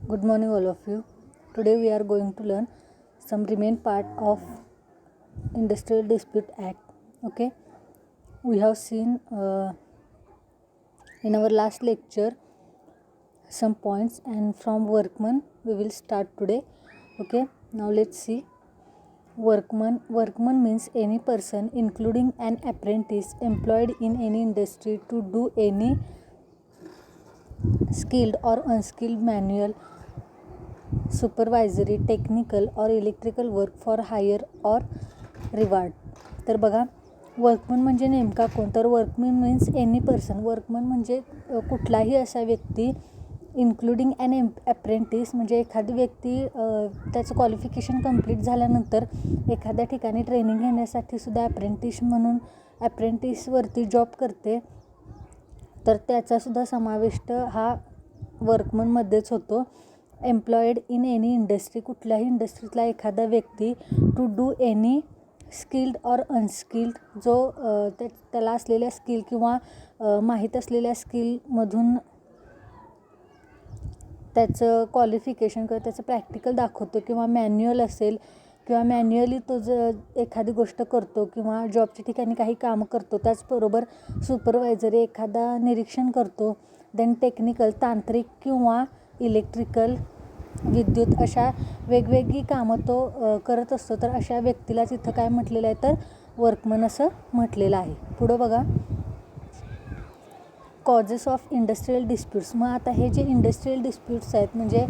Good morning, all of you. Today we are going to learn some remain part of Industrial Dispute Act. Okay, we have seen in our last lecture some points, and from workman we will start today. Okay, now let's see. Workman means any person, including an apprentice, employed in any industry to do any skilled or unskilled manual, supervisory, technical और electrical work for higher और reward. तर बघा, वर्कमन म्हणजे नेमका कोण? तर वर्कमन means any person. वर्कमन म्हणजे कुठलाही असा व्यक्ती, इन्क्लुडिंग ॲन ॲप्रेंटिस म्हणजे एखादी व्यक्ती त्याचं क्वालिफिकेशन कंप्लीट झाल्यानंतर एखाद्या ठिकाणी ट्रेनिंग घेण्यासाठी सुद्धा ॲप्रेंटिसवरती जॉब करते, तर त्याचासुद्धा समाविष्ट हा वर्कमनमध्येच होतो. एम्प्लॉईड इन एनी इंडस्ट्री, कुठल्याही इंडस्ट्रीतला एखादा व्यक्ती, टू डू एनी स्किल्ड और अनस्किल्ड, जो त्याला असलेल्या स्किल किंवा माहीत असलेल्या स्किलमधून त्याचं क्वालिफिकेशन किंवा त्याचं प्रॅक्टिकल दाखवतो, किंवा मॅन्युअल असेल किंवा मॅन्युअली तो एखादी गोष्ट करतो किंवा जॉबच्या ठिकाणी काही कामं करतो. त्याचबरोबर सुपरवायझरी एखादा निरीक्षण करतो. देन टेक्निकल तांत्रिक किंवा इलेक्ट्रिकल विद्युत अशा वेगवेगळी कामं तो करत असतो. तर अशा व्यक्तीलाच इथं काय म्हटलेलं आहे? तर वर्कमन असं म्हटलेलं आहे. पुढं बघा, कॉजेस ऑफ इंडस्ट्रियल डिस्प्यूट्स. मग आता हे जे इंडस्ट्रियल डिस्प्यूट्स आहेत म्हणजे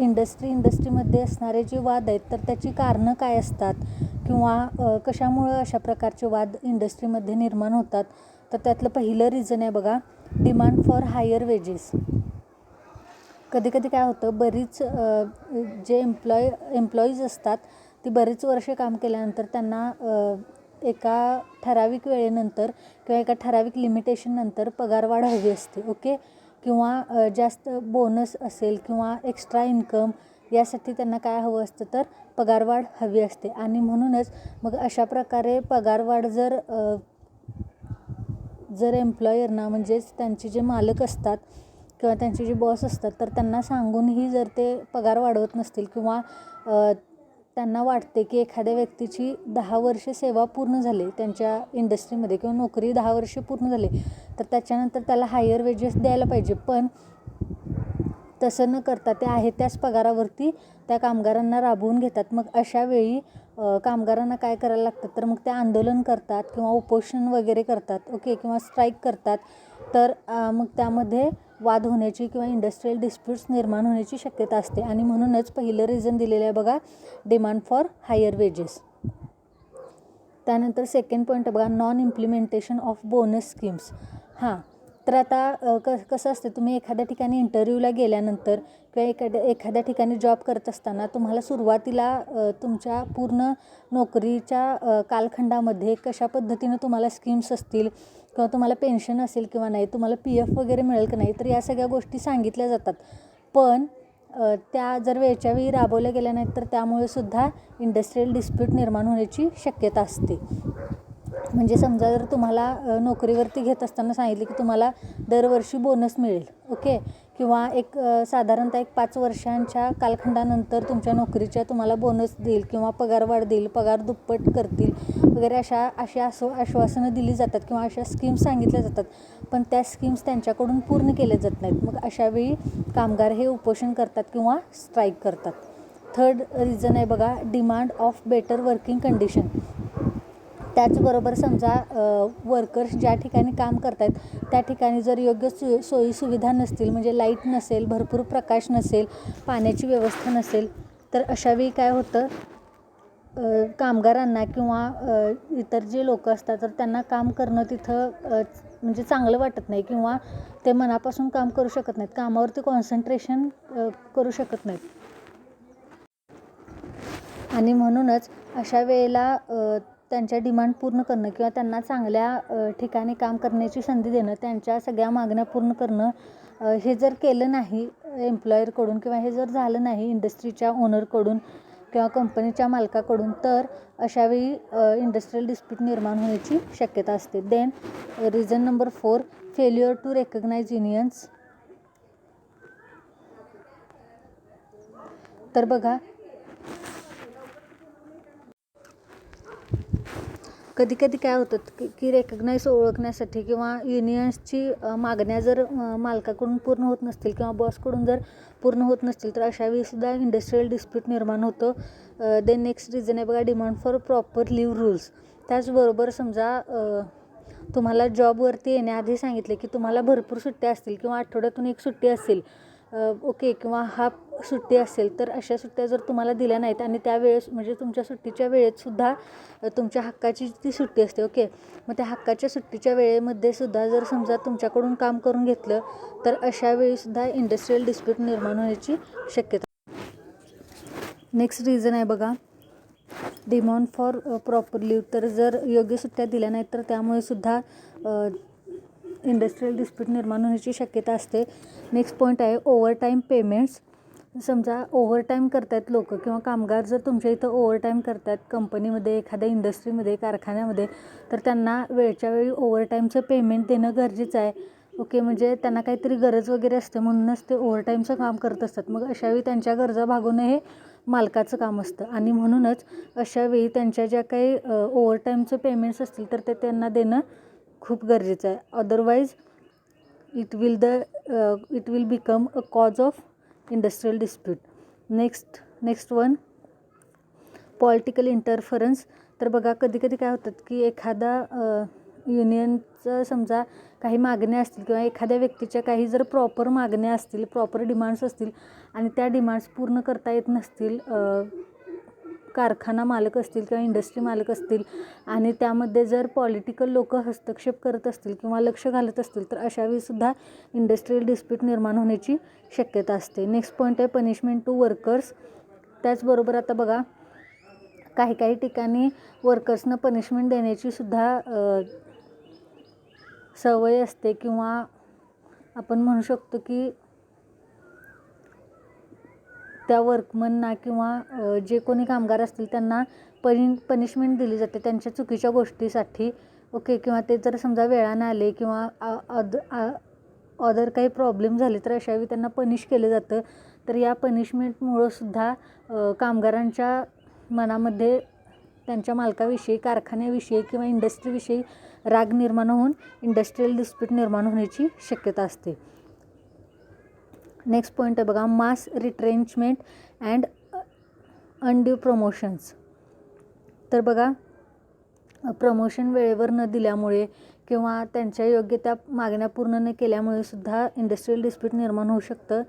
इंडस्ट्रीमध्ये असणारे जे वाद आहेत, तर त्याची कारणं काय असतात किंवा कशामुळं अशा प्रकारचे वाद इंडस्ट्रीमध्ये निर्माण होतात? तर त्यातलं पहिलं रिझन आहे बघा, डिमांड फॉर हायर वेजेस. कधी काय होतं, बरीच जे एम्प्लॉईज असतात ती बरीच वर्षे काम केल्यानंतर त्यांना एका ठराविक वेळेनंतर किंवा एका ठराविक लिमिटेशननंतर पगारवाढ हवी असते. ओके, किंवा जास्त बोनस असेल किंवा एक्स्ट्रा इन्कम, यासाठी त्यांना काय हवं असतं? तर पगारवाढ हवी असते. आणि म्हणूनच मग अशा प्रकारे पगारवाढ जर एम्प्लॉयरना, म्हणजेच त्यांचे जे मालक असतात किंवा त्यांचे जे बॉस असतात, तर त्यांना सांगूनही जर ते पगार वाढवत नसतील किंवा त्यांना वाटते की एखाद्या व्यक्तीची 10 वर्षे सेवा पूर्ण झाली त्यांच्या इंडस्ट्रीमध्ये किंवा नोकरी 10 वर्षे पूर्ण झाली, तर त्याच्यानंतर त्याला हायर वेजेस द्यायला पाहिजे. पण तसं न करता ते आहे त्याच पगारावरती त्या कामगारांना राबवून घेतात. मग अशा वेळी कामगारांना काय करायला लागतं? तर मग ते आंदोलन करतात किंवा उपोषण वगैरे करतात. ओके, किंवा स्ट्राईक करतात. तर मग त्यामध्ये वाद होण्याची किंवा इंडस्ट्रियल डिस्प्यूट्स निर्माण होण्याची शक्यता असते. आणि म्हणूनच पहिलं रिझन दिलेलं आहे बघा, डिमांड फॉर हायर वेजेस. त्यानंतर सेकंड पॉईंट बघा, non implementation of bonus schemes. हां, तर आता कसं असतं, तुम्ही एखाद्या ठिकाणी इंटरव्ह्यूला गेल्यानंतर किंवा एखाद्या ठिकाणी जॉब करत असताना तुम्हाला सुरुवातीला तुमच्या पूर्ण नोकरीच्या कालखंडामध्ये कशा पद्धतीनं तुम्हाला स्कीम्स असतील किंवा तुम्हाला पेन्शन असेल किंवा नाही, तुम्हाला PF वगैरे मिळेल की नाही, तर या सगळ्या गोष्टी सांगितल्या जातात. पण त्या जर वेळच्या वेळी राबवल्या गेल्या नाहीत, तर त्यामुळे सुद्धा इंडस्ट्रियल डिस्प्यूट निर्माण होण्याची शक्यता असते. म्हणजे समजा जर तुम्हाला नोकरीवरती घेत असताना सांगितले की तुम्हाला दरवर्षी बोनस मिळेल, ओके, किंवा साधारणतः 5 वर्षांच्या कालखंडानंतर तुमच्या नोकरीच्या तुम्हाला बोनस देईल किंवा पगारवाढ देईल, पगार दुप्पट करतील वगैरे, अशी आश्वासनं दिली जातात किंवा अशा स्कीम्स सांगितल्या जातात. पण त्या स्कीम्स त्यांच्याकडून पूर्ण केल्या जात नाहीत. मग अशावेळी कामगार हे उपोषण करतात किंवा स्ट्राईक करतात. थर्ड रिझन आहे बघा, demand of better working condition. त्याचबरोबर समजा वर्कर्स ज्या ठिकाणी काम करत आहेत त्या ठिकाणी जर योग्य सोयीसुविधा नसतील, म्हणजे लाईट नसेल, भरपूर प्रकाश नसेल, पाण्याची व्यवस्था नसेल, तर अशावेळी काय होतं, कामगारांना किंवा इतर जे लोक असतात तर त्यांना काम करणं तिथं म्हणजे चांगलं वाटत नाही किंवा ते मनापासून काम करू शकत नाहीत, कामावरती कॉन्सन्ट्रेशन करू शकत नाहीत. आणि म्हणूनच अशा वेळेला त्यांच्या डिमांड पूर्ण करणं किंवा त्यांना चांगल्या ठिकाणी काम करण्याची संधी देणं, त्यांच्या सगळ्या मागण्या पूर्ण करणं, हे जर केलं नाही एम्प्लॉयरकडून किंवा हे जर झालं नाही इंडस्ट्रीच्या ओनरकडून किंवा कंपनीच्या मालकाकडून, तर अशावेळी इंडस्ट्रियल डिस्प्यूट निर्माण होण्याची शक्यता असते. Then reason number 4, failure to recognize unions. तर बघा, कधी कधी काय होतं की रेकग्नाईज ओळखण्यासाठी किंवा युनियन्सची मागण्या जर मालकाकडून पूर्ण होत नसतील किंवा बॉसकडून जर पूर्ण होत नसतील तर अशा वेळीसुद्धा इंडस्ट्रियल डिस्प्यूट निर्माण होतं. देन नेक्स्ट रिझन आहे बघा, demand for proper leave rules. त्याचबरोबर समजा तुम्हाला जॉबवरती येण्याआधी सांगितले की तुम्हाला भरपूर सुट्ट्या असतील किंवा आठवड्यातून एक सुट्टी असेल, ओके, किंवा हाफ सुट्टी असेल, तर अशा सुट्ट्या जर तुम्हाला दिल्या नाहीत आणि त्यावेळेस म्हणजे तुमच्या सुट्टीच्या वेळेतसुद्धा तुमच्या हक्काची ती सुट्टी असते, ओके, मग त्या हक्काच्या सुट्टीच्या वेळेमध्ये सुद्धा जर समजा तुमच्याकडून काम करून घेतलं तर अशा वेळीसुद्धा इंडस्ट्रियल डिस्प्यूट निर्माण होण्याची शक्यता. नेक्स्ट रिझन आहे बघा, डिमांड फॉर प्रॉपर लिव्ह. तर जर योग्य सुट्ट्या दिल्या नाहीत तर त्यामुळे सुद्धा इंडस्ट्रियल डिस्प्यूट निर्माण होण्याची शक्यता असते. नेक्स्ट पॉईंट आहे ओव्हरटाईम पेमेंट्स. समजा ओव्हरटाईम करतात लोक किंवा कामगार जर तुमच्या इथं ओव्हरटाईम करतात कंपनीमध्ये, एखाद्या इंडस्ट्रीमध्ये, कारखान्यामध्ये, तर त्यांना वेळच्या वेळी ओव्हरटाईमचं पेमेंट देणं गरजेचं आहे, ओके. म्हणजे त्यांना काहीतरी गरज वगैरे असते म्हणूनच ते ओव्हरटाईमचं काम करत असतात. मग अशावेळी त्यांच्या गरजा भागवणं हे मालकाचं काम असतं आणि म्हणूनच अशावेळी त्यांच्या ज्या काही ओव्हरटाईमचं पेमेंट्स असतील तर ते त्यांना देणं खूप गरजेचं आहे. Otherwise it will become a cause of industrial dispute. Next one, political interference. तर बघा, कधी कधी काय होतात की एखादा युनियनचं समजा काही मागण्या असतील किंवा एखाद्या व्यक्तीच्या काही जर प्रॉपर मागण्या असतील, प्रॉपर डिमांड्स असतील आणि त्या डिमांड्स पूर्ण करता येत नसतील, कारखाना मालक असतील किंवा इंडस्ट्री मालक असतील आणि त्यामध्ये जर पॉलिटिकल लोक हस्तक्षेप करत असतील किंवा लक्ष घालत असतील तर अशावेळीसुद्धा इंडस्ट्रियल डिस्प्यूट निर्माण होण्याची शक्यता असते. नेक्स्ट पॉईंट आहे पनिशमेंट टू वर्कर्स. त्याचबरोबर आता बघा, काही काही ठिकाणी वर्कर्सना पनिशमेंट देण्याची सुद्धा सवय असते किंवा आपण म्हणू शकतो की त्या वर्कमनना किंवा जे कोणी कामगार असतील त्यांना पनिशमेंट दिली जाते त्यांच्या चुकीच्या गोष्टीसाठी, ओके, किंवा ते जर समजा वेळानं आले किंवा अदर काही प्रॉब्लेम झाले तर अशावेळी त्यांना पनिश केलं जातं. तर या पनिशमेंटमुळं सुद्धा कामगारांच्या मनामध्ये त्यांच्या मालकाविषयी, कारखान्याविषयी किंवा इंडस्ट्रीविषयी राग निर्माण होऊन इंडस्ट्रियल डिस्प्यूट निर्माण होण्याची शक्यता असते. नेक्स्ट पॉईंट आहे बघा, मास रिट्रेंचमेंट अँड अनड्यू प्रमोशन्स. तर बघा, प्रमोशन वेळेवर न दिल्यामुळे किंवा त्यांच्या योग्य त्या मागण्या पूर्ण न केल्यामुळे सुद्धा इंडस्ट्रियल डिस्प्यूट निर्माण होऊ शकतं.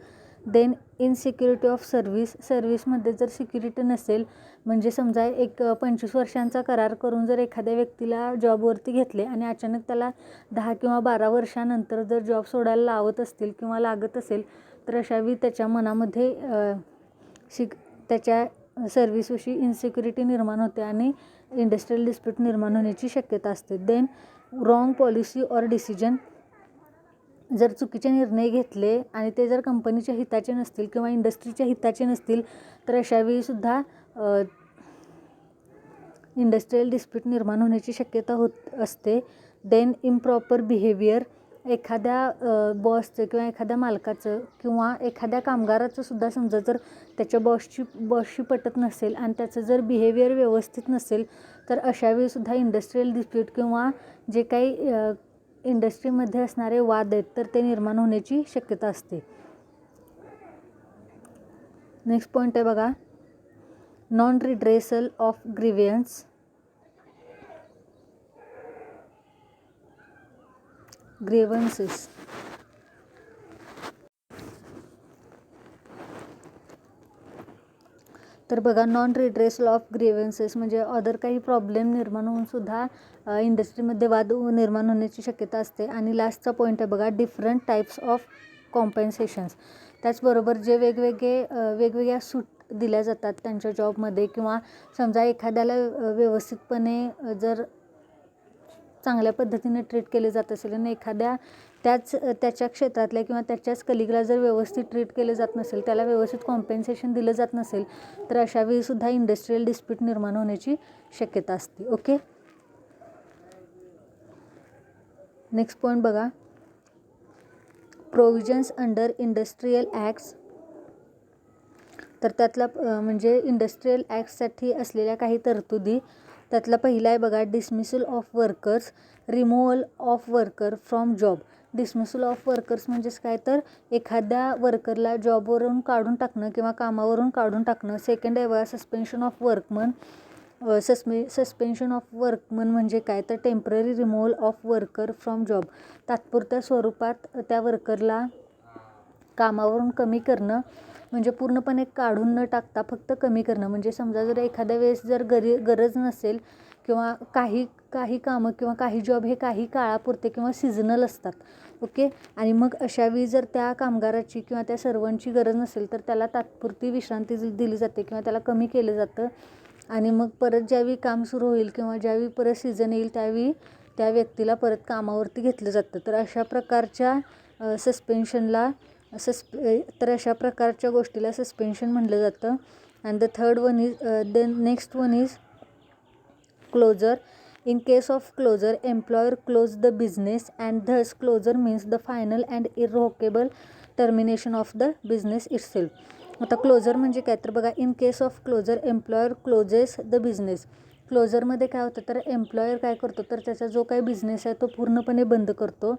देन इनसिक्युरिटी ऑफ सर्व्हिसमध्ये जर सिक्युरिटी नसेल, म्हणजे समजा एक 25 वर्षांचा करार करून जर एखाद्या व्यक्तीला जॉबवरती घेतले आणि अचानक त्याला 10 किंवा 12 वर्षानंतर जर जॉब सोडायला लावत असतील किंवा लागत असेल तर अशावेळी त्याच्या मनामध्ये त्याच्या सर्व्हिसविषयी इन्सिक्युरिटी निर्माण होते आणि इंडस्ट्रियल डिस्प्यूट निर्माण होण्याची शक्यता असते. Then wrong policy or decision. जर चुकीचे निर्णय घेतले आणि ते जर कंपनीच्या हिताचे नसतील किंवा इंडस्ट्रीच्या हिताचे नसतील तर अशावेळीसुद्धा इंडस्ट्रियल डिस्प्यूट निर्माण होण्याची शक्यता होत असते. Then improper behaviour. एखाद्या बॉसचं किंवा एखाद्या मालकाचं किंवा एखाद्या कामगाराचं सुद्धा समजा जर त्याच्या बॉसशी पटत नसेल आणि त्याचं जर बिहेवियर व्यवस्थित नसेल तर अशावेळीसुद्धा इंडस्ट्रियल डिस्प्यूट किंवा जे काही इंडस्ट्रीमध्ये असणारे वाद आहेत तर ते निर्माण होण्याची शक्यता असते. नेक्स्ट पॉईंट आहे बघा, non redressal of grievance. Grievances. तर बघा, नॉन रिड्रेसल ऑफ ग्रीव्हन्सेस म्हणजे अदर काही प्रॉब्लेम निर्माण होऊन सुद्धा इंडस्ट्रीमध्ये वाद निर्माण होण्याची शक्यता असते. आणि लास्टचा पॉईंट आहे बघा, डिफरंट टाईप्स ऑफ कॉम्पेन्सेशन्स. त्याचबरोबर जे वेगवेगळ्या सूट दिल्या जातात त्यांच्या जॉबमध्ये किंवा समजा एखाद्याला व्यवस्थितपणे जर चांगल्या पद्धतीने ट्रीट केले जात असेल आणि एखाद्या त्याच्या क्षेत्रातल्या किंवा त्याच्याच कलिगला जर व्यवस्थित ट्रीट केलं जात नसेल, त्याला व्यवस्थित कॉम्पेन्सेशन दिलं जात नसेल तर अशावेळीसुद्धा इंडस्ट्रियल डिस्प्यूट निर्माण होण्याची शक्यता असते, ओके. नेक्स्ट पॉईंट बघा, प्रोव्हिजन्स अंडर इंडस्ट्रियल ॲक्ट्स. तर त्यातला म्हणजे इंडस्ट्रियल ॲक्टसाठी असलेल्या काही तरतुदी. त्यातला पहिला आहे बघा, dismissal of workers, removal of worker from job. Dismissal of workers म्हणजेच काय, तर एखाद्या वर्करला जॉबवरून काढून टाकणं किंवा कामावरून काढून टाकणं. सेकंड आहे बघा, सस्पेन्शन ऑफ वर्कमन. सस्पेन्शन ऑफ वर्कमन म्हणजे काय, तर temporary removal of worker from job. तात्पुरत्या स्वरूपात त्या वर्करला कामावरून कमी करणं, म्हणजे पूर्णपणे काढून न टाकता फक्त कमी करणं. म्हणजे समजा जर एखाद्या वेळेस जर गरज नसेल किंवा काही कामं किंवा काही जॉब हे काही काळापुरते किंवा सिजनल असतात. ओके. आणि मग अशावेळी जर त्या कामगाराची किंवा त्या सर्वांची गरज नसेल तर त्याला तात्पुरती विश्रांती दिली जाते किंवा त्याला कमी केलं जातं. आणि मग परत ज्यावेळी काम सुरू होईल किंवा ज्यावेळी परत सीझन येईल त्यावेळी त्या व्यक्तीला परत कामावरती घेतलं जातं. तर अशा प्रकारच्या सस्पेन्शनला तर अशा प्रकारच्या गोष्टीला सस्पेन्शन म्हटलं जातं. And the third one is next one is closure. In case of closure, employer close the business and thus closure means the final and irrevocable termination of the business itself. आता closure म्हणजे काय, तर बघा, in case of closure employer closes the business. क्लोजरमध्ये काय होतं, तर employer काय करतो, तर त्याचा जो काही बिझनेस आहे तो पूर्णपणे बंद करतो.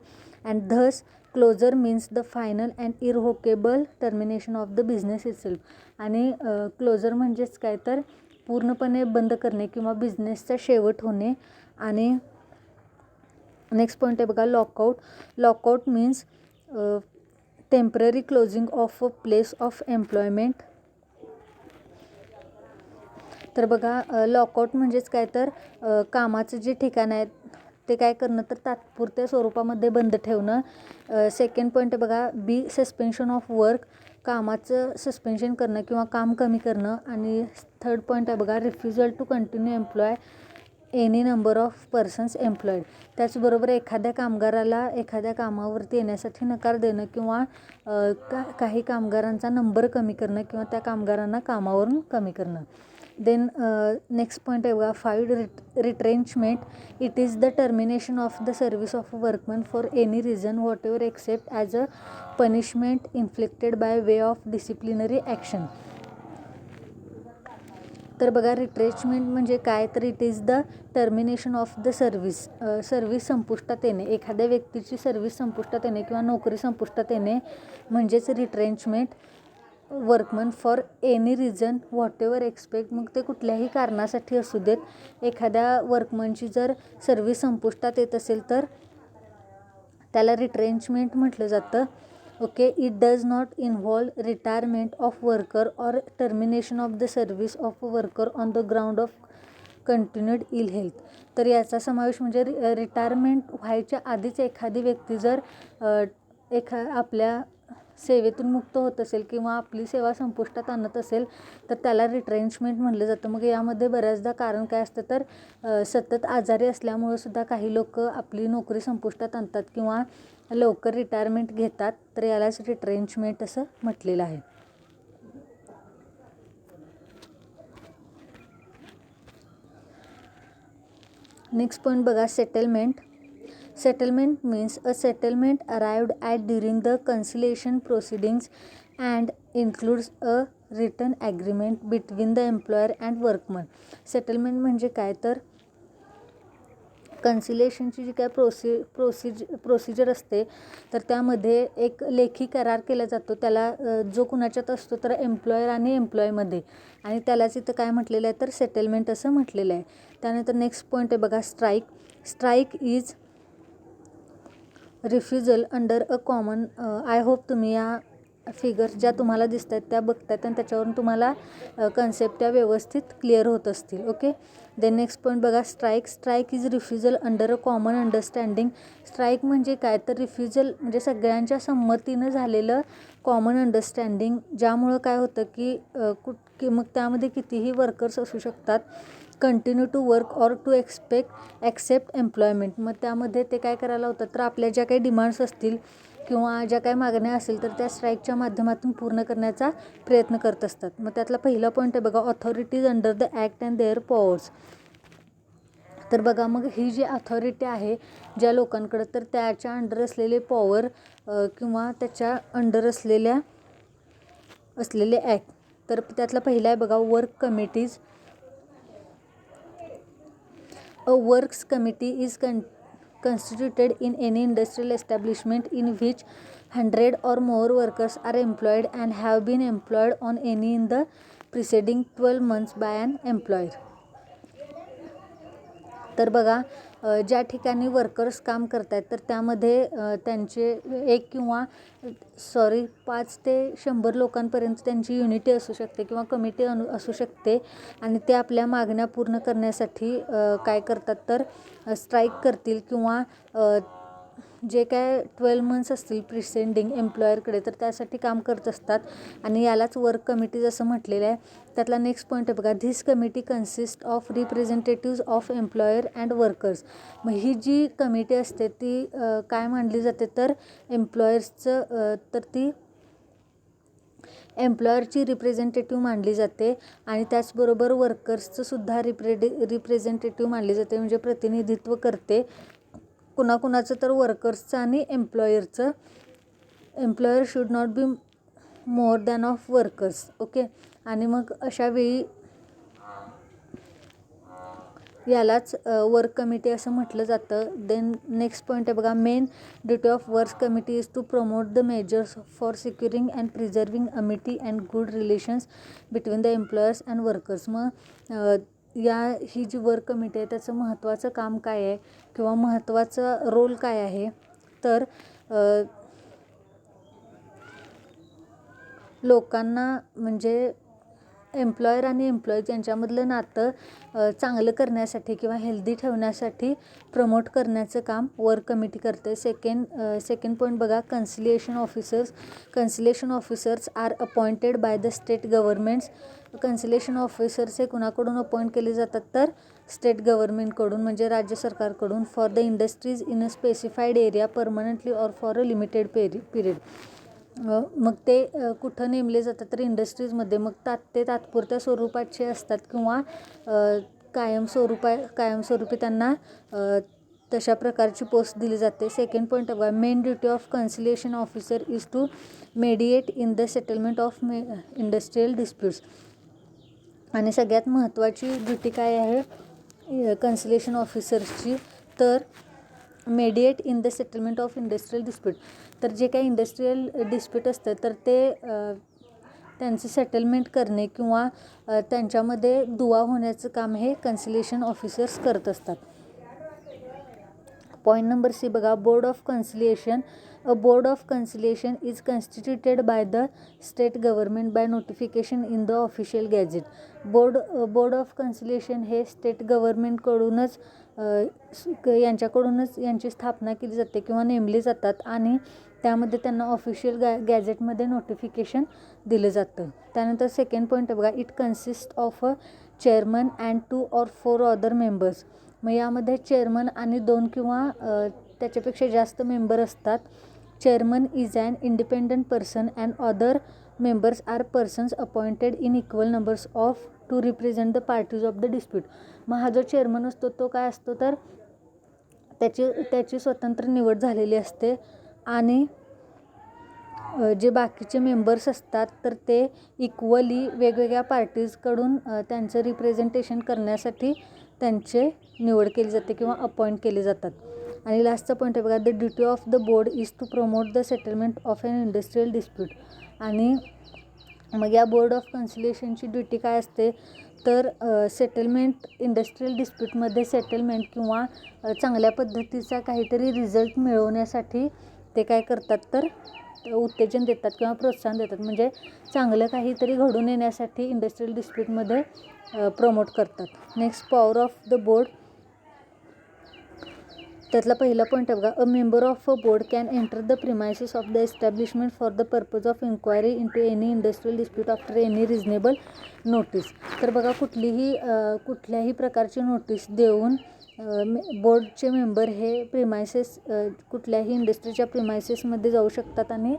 And thus closure means the final and irrevocable termination of the business itself. आणि क्लोजर म्हणजेच काय, तर पूर्णपणे बंद करणे किंवा बिझनेसचा शेवट होणे. आणि नेक्स्ट पॉईंट आहे बघा, lockout. Lockout means temporary closing of a place of employment. तर बघा, लॉकआउट म्हणजेच काय, तर कामाचं जे ठिकाण आहे ते काय करणं, तर तात्पुरत्या स्वरूपामध्ये बंद ठेवणं. सेकंड पॉईंट आहे बघा, बी, सस्पेन्शन ऑफ वर्क. कामाचं सस्पेन्शन करणं किंवा काम कमी करणं. आणि थर्ड पॉईंट आहे बघा, refusal to continue employ any number of persons employed. त्याचबरोबर एखाद्या कामगाराला एखाद्या कामावरती येण्यासाठी नकार देणं किंवा काही कामगारांचा नंबर कमी करणं किंवा त्या कामगारांना कामावरून कमी करणं. देन नेक्स्ट पॉईंट आहे बघा, 5, retrenchment. It is the termination of the service of a workman for any reason whatever except as a punishment inflicted by way of disciplinary action. तर बघा, रिट्रेचमेंट म्हणजे काय, तर it is the termination of the service. Service संपुष्टात येणे, एखाद्या व्यक्तीची service संपुष्टात येणे किंवा नोकरी संपुष्टात येणे म्हणजेच retrenchment. Workman for any reason whatever expect. मग ते कुठल्याही कारणासाठी असू देत, एखाद्या वर्कमनची जर सर्व्हिस संपुष्टात येत असेल तर त्याला रिट्रेंचमेंट म्हटलं जातं. Okay. It does not involve retirement of worker or termination of the service of a worker on the ground of continued ill health. तर याचा समावेश म्हणजे रिटायरमेंट व्हायच्या आधीच एखादी व्यक्ती जर आपल्या सेवेतून मुक्त होत असेल किंवा आपली सेवा संपुष्टात आणत असेल तर त्याला रिट्रेंचमेंट म्हटलं जातं. मग यामध्ये बऱ्याचदा कारण काय असतं, तर सतत आजारी असल्यामुळं सुद्धा काही लोक आपली नोकरी संपुष्टात आणतात किंवा लवकर रिटायरमेंट घेतात, तर यालाच रिट्रेंचमेंट असं म्हटलेलं आहे. नेक्स्ट पॉईंट बघा, settlement. Settlement means a settlement arrived at during the conciliation proceedings and includes a written agreement between the employer and workman. Settlement म्हणजे काय, तर कन्सिलेशनची जी काय प्रोसिजर असते तर त्यामध्ये एक लेखी करार केला जातो. त्याला जो कुणाच्यात असतो तर एम्प्लॉयर आणि एम्प्लॉयमध्ये, आणि त्यालाच इथं काय म्हटलेलं आहे, तर सेटलमेंट असं म्हटलेलं आहे. त्यानंतर नेक्स्ट पॉईंट आहे बघा, strike. Strike is refusal under a common. I hope तुम्ही या फिगर्स ज्या तुम्हाला दिसत आहेत त्या बघतायत आणि त्याच्यावरून तुम्हाला कन्सेप्ट त्या व्यवस्थित क्लिअर होत असतील. ओके. देन नेक्स्ट पॉईंट बघा, strike. Strike is refusal under a common understanding. Strike म्हणजे काय, तर रिफ्युजल म्हणजे सगळ्यांच्या संमतीनं झालेलं कॉमन अंडरस्टँडिंग, ज्यामुळं काय होतं की मग त्यामध्ये कितीही वर्कर्स असू शकतात. Continue to work or to accept employment. मग त्यामध्ये ते काय करायला होतं, तर आपल्या ज्या काही डिमांड्स असतील किंवा ज्या काही मागण्या असेल तर त्या स्ट्राईकच्या माध्यमातून पूर्ण करण्याचा प्रयत्न करत असतात. मग त्यातला पहिला पॉईंट आहे बघा, authorities under the act and their powers. तर बघा, मग ही जी अथॉरिटी आहे ज्या लोकांकडं, तर त्याच्या अंडर असलेले पॉवर किंवा त्याच्या अंडर असलेले ॲक्ट. तर त्यातला पहिला आहे बघा, work committees. A works committee is constituted in any industrial establishment in which 100 or more workers are employed and have been employed on any in the preceding 12 months by an employer. तर बघा, ज्या ठिकाणी workers काम करत आहेत तर त्यामध्ये त्यांचे 5 ते 100 लोकांपर्यंत त्यांची युनिटी असू शकते किंवा कमिटी असू शकते आणि ते आपल्या मागण्या पूर्ण करण्यासाठी काय करतात तर स्ट्राईक करतील किंवा जे काय 12 मंथ्स असतील प्रिसेंडिंग एम्प्लॉयरकडे तर त्यासाठी काम करत असतात आणि यालाच वर्क कमिटीज असं म्हटलेलं आहे. त्यातला नेक्स्ट पॉईंट आहे बघा, this committee consist of representatives of employer and workers. मग ही जी कमिटी असते ती काय मानली जाते तर एम्प्लॉयर्सचं तर ती एम्प्लॉयरची रिप्रेझेंटेटिव्ह मानली जाते आणि त्याचबरोबर वर्कर्सचं सुद्धा रिप्रेझेंटेटिव्ह मानली जाते, म्हणजे प्रतिनिधित्व करते कुणाकुणाचं तर वर्कर्सचं आणि एम्प्लॉयरचं. Employer should not be more than of workers. Okay, आणि मग अशावेळी यालाच वर्क कमिटी असं म्हटलं जातं. देन नेक्स्ट पॉईंट आहे बघा, main duty of work committee is to promote the measures for securing and preserving amity and good relations between the employers and workers. मग ही जी वर्क कमिटी आहे त्याचं महत्त्वाचं काम काय आहे किंवा महत्त्वाचा रोल काय आहे तर लोकांना म्हणजे एम्प्लॉयर आणि एम्प्लॉईज यांच्यामधलं नातं चांगलं करण्यासाठी किंवा हेल्दी ठेवण्यासाठी प्रमोट करण्याचं काम वर्क कमिटी करते. सेकंड पॉईंट बघा, conciliation officers. Conciliation officers are appointed by the state governments. Conciliation officers हे कुणाकडून अपॉइंट केले जातात तर स्टेट गव्हर्नमेंटकडून म्हणजे राज्य सरकारकडून. For the industries in a specified area permanently or for a limited period. मग ते कुठं नेमले जातात तर इंडस्ट्रीजमध्ये. मग ते तात्पुरत्या स्वरूपाचे असतात किंवा कायमस्वरूपी त्यांना तशा प्रकारची पोस्ट दिली जाते. सेकंड पॉईंट बघा, main duty of conciliation officer is to mediate in the settlement of industrial disputes. आणि सगळ्यात महत्त्वाची ड्युटी काय आहे कन्सिलेशन ऑफिसर्सची तर mediate in the settlement of industrial dispute. तर जे काही इंडस्ट्रियल डिस्प्यूट असतं तर ते त्यांचे सेटलमेंट करणे किंवा त्यांच्यामध्ये दुवा होण्याचं काम हे कन्सिलेशन ऑफिसर्स करत असतात. पॉईंट नंबर सी बघा, board of conciliation. A board of conciliation is constituted by the state government by notification in the official gazette. Board of conciliation हे स्टेट गव्हर्नमेंटकडूनच यांची स्थापना केली जाते किंवा नेमली जातात आणि त्यामध्ये त्यांना ऑफिशियल गॅझेटमध्ये नोटिफिकेशन दिलं जातं. त्यानंतर सेकंड पॉईंट बघा, it consist of a chairman and 2 or 4 other members. मग यामध्ये चेअरमन आणि 2 किंवा त्याच्यापेक्षा जास्त मेंबर असतात. Chairman is an independent person and other members are persons appointed in equal numbers of to represent the parties of the dispute. मग हा जो चेअरमन असतो तो काय असतो तर त्याची स्वतंत्र निवड झालेली असते आणि जे बाकीचे मेंबर्स असतात तर ते इक्वली वेगवेगळ्या पार्टीजकडून त्यांचं रिप्रेझेंटेशन करण्यासाठी त्यांचे निवड केली जाते किंवा अपॉइंट केले जातात. आणि लास्टचा पॉईंट आहे बघा, the duty of the board is to promote the settlement of an industrial dispute. आणि मग या बोर्ड ऑफ कन्सिलिएशनची ड्युटी काय असते तर सेटलमेंट इंडस्ट्रियल डिस्प्यूटमध्ये सेटलमेंट किंवा चांगल्या पद्धतीचा काहीतरी रिझल्ट मिळवण्यासाठी ते काय करतात तर उत्तेजन देतात किंवा प्रोत्साहन देतात, म्हणजे चांगलं काहीतरी घडून येण्यासाठी इंडस्ट्रियल डिस्प्यूटमध्ये प्रमोट करतात. Next, power of the board. त्यातला पहिला पॉईंट आहे बघा, a member of a board can enter the premises of the establishment for the purpose of inquiry into any industrial dispute after any reasonable notice. तर बघा, कुठल्याही प्रकारची notice देऊन बोर्डचे मेंबर हे कुठल्याही इंडस्ट्रीच्या प्रिमायसेसमध्ये जाऊ शकतात आणि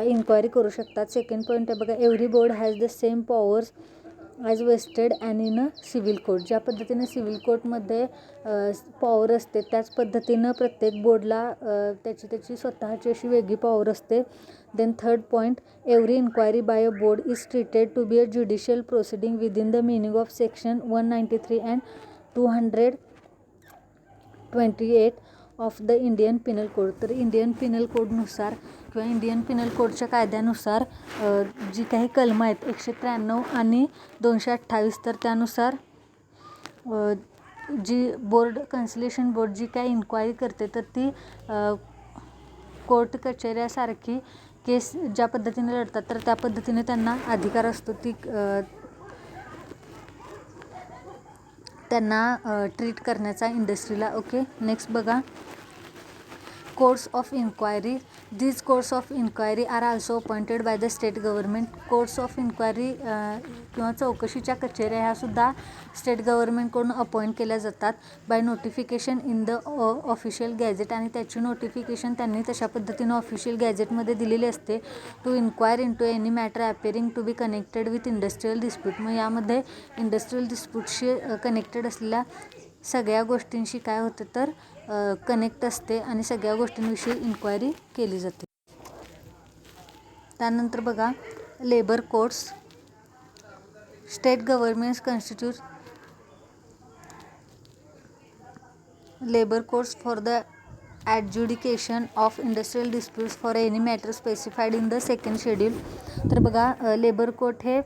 इन्क्वायरी करू शकतात. सेकंड पॉईंट आहे बघा, every board has the same powers as vested and in a civil court. ज्या पद्धतीने सिव्हिल कोर्टमध्ये पॉवर असते त्याच पद्धतीनं प्रत्येक बोर्डला त्याची स्वतःची अशी वेगळी पॉवर असते. Then third point, every inquiry by a board is treated to be a judicial proceeding within the meaning of section 193 and 228 of the Indian penal code. तर इंडियन पिनल कोडनुसार किंवा इंडियन पिनल कोडच्या कायद्यानुसार जी काही कलमं आहेत 193 आणि 228, तर त्यानुसार जी बोर्ड कन्सिलेशन बोर्ड जी काही इन्क्वायरी करते तर ती कोर्ट कचेऱ्यासारखी केस ज्या पद्धतीने लढतात तर त्या पद्धतीने त्यांना अधिकार असतो ती त्यांना ट्रीट करण्याचा इंडस्ट्रीला. ओके, नेक्स्ट बघा, courts of inquiry. These courts of inquiry are also appointed by the state government. Courts of inquiry किंवा चौकशीच्या कचेऱ्या ह्यासुद्धा स्टेट गव्हर्नमेंटकडून अपॉइंट केल्या जातात by notification in the official gazette. आणि त्याची नोटिफिकेशन त्यांनी तशा पद्धतीनं ऑफिशियल गॅझेटमध्ये दिलेली असते. To inquire into any matter appearing to be connected with industrial dispute. मग यामध्ये इंडस्ट्रियल डिस्प्यूटशी कनेक्टेड असलेल्या सगळ्या गोष्टींशी काय होते तर कनेक्ट असते आणि सगळ्या गोष्टींविषयी इन्क्वायरी केली जाते. त्यानंतर बघा, labour courts. State governments constitute labour courts for the adjudication of industrial disputes for any matter specified in the second schedule. तर बघा, लेबर कोर्ट हे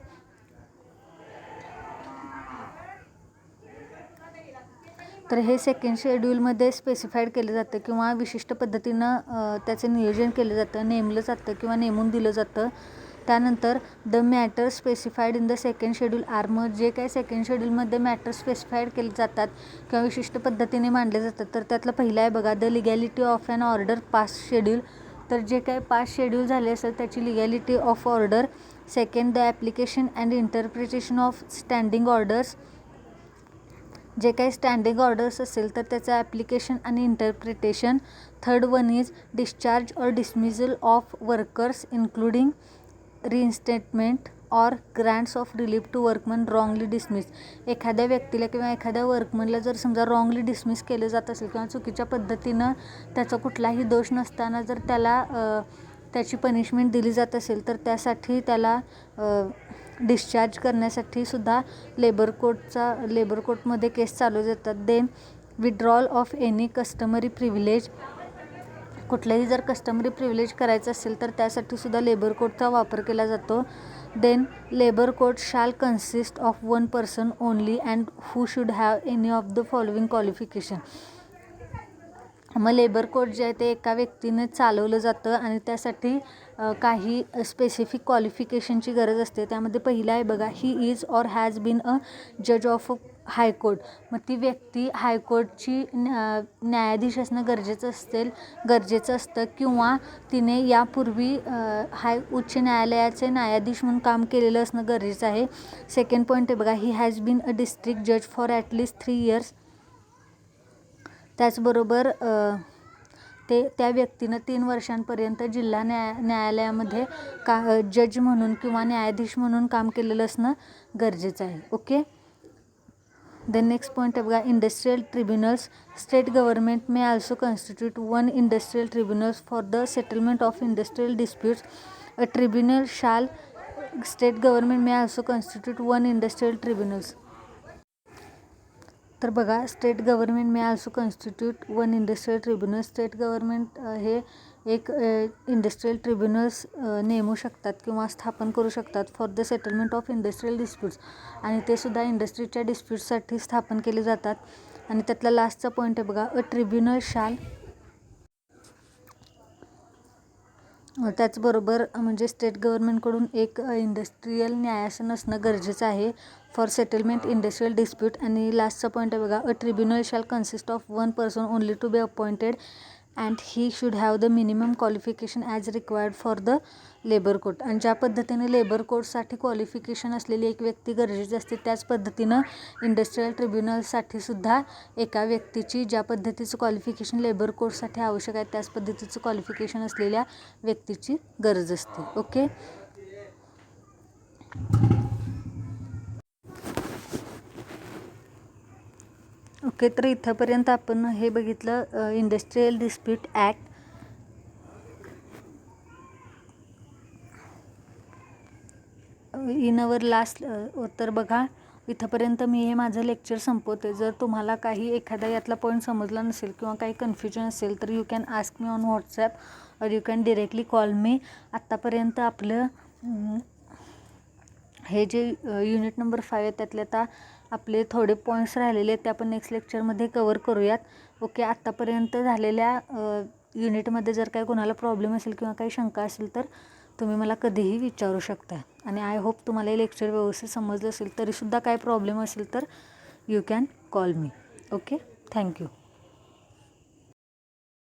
सेकंड शेड्यूलमध्ये स्पेसिफाईड केलं जातं किंवा विशिष्ट पद्धतीनं त्याचं नियोजन केलं जातं, नेमलं जातं किंवा नेमून दिलं जातं. त्यानंतर the matter specified in the second schedule are. मग जे काही सेकंड शेड्यूलमध्ये मॅटर स्पेसिफाईड केले जातात किंवा विशिष्ट पद्धतीने मांडले जातात तर त्यातलं पहिलं आहे बघा, the legality of an order passed schedule. तर जे काही पास्ट शेड्यूल झाले असेल त्याची legality of order. Second, the application and interpretation of standing orders. जे काही स्टँडिंग ऑर्डर्स असेल तर त्याचं ॲप्लिकेशन आणि interpretation. Third one is discharge or dismissal of workers including reinstatement or grants of relief to workman wrongly dismiss. एखाद्या व्यक्तीला किंवा एखाद्या वर्कमनला जर समजा रॉंगली डिसमिस केलं जात असेल किंवा चुकीच्या पद्धतीनं त्याचा कुठलाही दोष नसताना जर त्याला त्याची पनिशमेंट दिली जात असेल तर त्यासाठी त्याला डिस्चार्ज करण्यासाठी सुद्धा लेबर कोर्टमध्ये केस चालू जातात. Then withdrawal of any customary privilege. कुठलंही जर कस्टमरी प्रिव्हिलेज करायचं असेल तर त्यासाठी सुद्धा लेबर कोर्टचा वापर केला जातो. देन लेबर कोर्ट शाल consist of one person only and who should have any of the following qualification. मग लेबर कोर्ट जे आहे ते एका व्यक्तीने चालवलं जातं आणि त्यासाठी काही स्पेसिफिक क्वालिफिकेशनची गरज असते. त्यामध्ये पहिला आहे बघा, he is or has been a जज ऑफ हायकोर्ट. मग ती व्यक्ती हायकोर्टची न्यायाधीश असणं गरजेचं असतं किंवा तिने यापूर्वी उच्च न्यायालयाचे न्यायाधीश म्हणून काम केलेलं असणं गरजेचं आहे. सेकंड पॉईंट आहे बघा, he has been a district जज फॉर ॲटलिस्ट 3 years. त्याचबरोबर त्या व्यक्तीनं 3 वर्षांपर्यंत जिल्हा न्यायालयामध्ये जज म्हणून किंवा न्यायाधीश म्हणून काम केलेलं असणं गरजेचं आहे. ओके. देन नेक्स्ट पॉईंट आहे बघा, industrial tribunals. State government may also constitute one industrial tribunals for the settlement of industrial disputes. A tribunal shall state government may also constitute one industrial tribunals. तर बघा, state government may also constitute one industrial tribunal. State government हे एक industrial tribunals नेमू शकतात किंवा स्थापन करू शकतात for the settlement of industrial disputes. आणि ते सुद्धा इंडस्ट्रीच्या डिस्प्यूट्ससाठी स्थापन केले जातात. आणि त्यातला लास्टचा पॉईंट आहे बघा, अ ट्रिब्युनल शाल. त्याचबरोबर म्हणजे स्टेट गव्हर्नमेंटकडून एक इंडस्ट्रियल न्यायासन असणं गरजेचं आहे फॉर सेटलमेंट इंडस्ट्रियल डिस्प्यूट. आणि लास्टचा पॉईंट आहे बघा, a tribunal shall consist of one person only to be appointed and he should have the minimum qualification as required for the labour court. आणि ज्या पद्धतीने लेबर कोर्टसाठी क्वालिफिकेशन असलेली एक व्यक्ती गरजेची असते त्याच पद्धतीनं इंडस्ट्रियल ट्रिब्युनलसाठी सुद्धा एका व्यक्तीची ज्या पद्धतीचं क्वालिफिकेशन लेबर कोर्टसाठी आवश्यक आहे त्याच पद्धतीचं क्वालिफिकेशन असलेल्या व्यक्तीची गरज असते. ओके. ओके, तर इथंपर्यंत आपण हे बघितलं industrial dispute act. In our last तर बघा इथंपर्यंत मी हे माझं लेक्चर संपवते. जर तुम्हाला काही एखादा यातला पॉईंट समजला नसेल किंवा काही कन्फ्युजन असेल तर you can ask me on WhatsApp or you can directly call me. आत्तापर्यंत आपलं हे जे युनिट नंबर 5 आहे त्यातले आता आपले थोडे पॉईंट्स राहिलेले आहेत ते आपण नेक्स्ट लेक्चरमध्ये कवर करूयात. ओके, आत्तापर्यंत झालेल्या युनिटमध्ये जर काही कोणाला प्रॉब्लेम असेल किंवा काही शंका असेल तर तुम्ही मला कधीही विचारू शकता. आणि आय होप तुम्हाला हे लेक्चर व्यवस्थित समजलं असेल. तरीसुद्धा काय प्रॉब्लेम असेल तर you can call me. Okay, thank you.